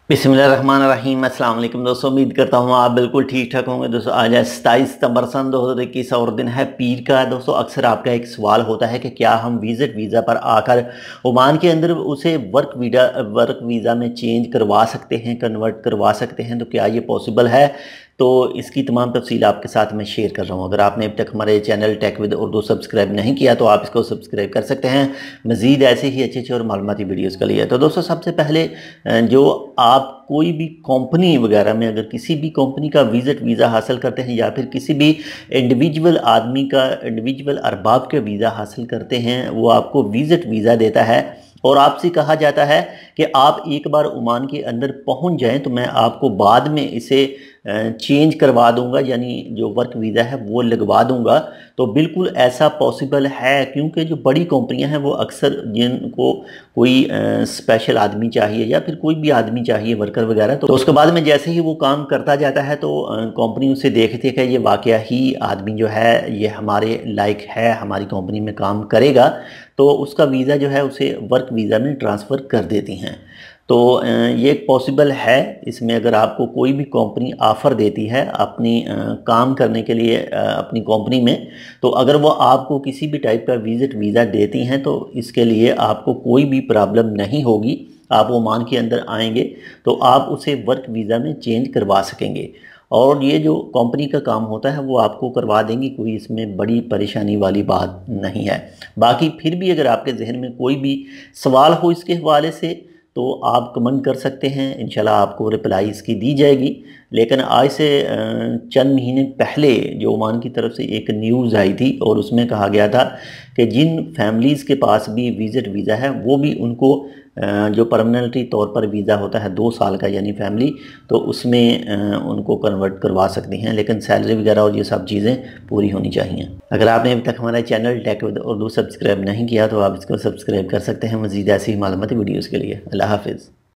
बिस्मिल्लाहिर्रहमानिर्रहीम। अस्सलाम वालेकुम दोस्तों, उम्मीद करता हूँ आप बिल्कुल ठीक ठाक होंगे। दोस्तों आज है 27 सितंबर सन 2021 और दिन है पीर का। दोस्तों अक्सर आपका एक सवाल होता है कि क्या हम विजिट वीज़ा पर आकर ओमान के अंदर उसे वर्क वीज़ा में चेंज करवा सकते हैं, कन्वर्ट करवा सकते हैं, तो क्या ये पॉसिबल है? तो इसकी तमाम तफसील आपके साथ मैं शेयर कर रहा हूँ। अगर आपने अब तक हमारे channel tech with Urdu subscribe नहीं किया तो आप इसको सब्सक्राइब कर सकते हैं मज़ीद ऐसे ही अच्छे और मालूमाती वीडियोज़ के लिए। तो दोस्तों सबसे पहले जो आप कोई भी कंपनी वगैरह में अगर किसी भी कंपनी का विजिट वीज़ा हासिल करते हैं या फिर किसी भी इंडिविजुअल आदमी का, इंडिविजुअल अरबाब का वीज़ा हासिल करते हैं, वो आपको विजिट वीज़ा देता है और आपसे कहा जाता है कि आप एक बार ओमान के अंदर पहुंच जाएं तो मैं आपको बाद में इसे चेंज करवा दूंगा, यानी जो वर्क वीज़ा है वो लगवा दूंगा। तो बिल्कुल ऐसा पॉसिबल है, क्योंकि जो बड़ी कंपनियां हैं वो अक्सर जिनको कोई स्पेशल आदमी चाहिए या फिर कोई भी आदमी चाहिए वर्कर वगैरह, तो उसके बाद में जैसे ही वो काम करता जाता है तो कंपनी उसे देखती है कि ये वाकया ही आदमी जो है ये हमारे लायक है, हमारी कंपनी में काम करेगा, तो उसका वीज़ा जो है उसे वर्क वीज़ा में ट्रांसफ़र कर देती हैं। तो ये एक पॉसिबल है। इसमें अगर आपको कोई भी कंपनी ऑफ़र देती है अपनी काम करने के लिए अपनी कंपनी में, तो अगर वो आपको किसी भी टाइप का विजिट वीज़ा देती हैं तो इसके लिए आपको कोई भी प्रॉब्लम नहीं होगी। आप ओमान के अंदर आएंगे तो आप उसे वर्क वीज़ा में चेंज करवा सकेंगे और ये जो कंपनी का काम होता है वो आपको करवा देंगी, कोई इसमें बड़ी परेशानी वाली बात नहीं है। बाकी फिर भी अगर आपके जहन में कोई भी सवाल हो इसके हवाले से तो आप कमेंट कर सकते हैं, इंशाल्लाह आपको रिप्लाई इसकी दी जाएगी। लेकिन आज से चंद महीने पहले जो ओमान की तरफ से एक न्यूज़ आई थी और उसमें कहा गया था कि जिन फैमिलीज़ के पास भी विजिट वीज़ा है वो भी उनको जो परमानेंटली तौर पर वीज़ा होता है 2 साल का, यानी फैमिली, तो उसमें उनको कन्वर्ट करवा सकती हैं, लेकिन सैलरी वगैरह और ये सब चीज़ें पूरी होनी चाहिए। अगर आपने अभी तक हमारा channel tech with Urdu subscribe नहीं किया तो आप इसको सब्सक्राइब कर सकते हैं मज़ीद ऐसी ही मालूमाती वीडियोज़ के लिए। अल्लाह हाफिज़।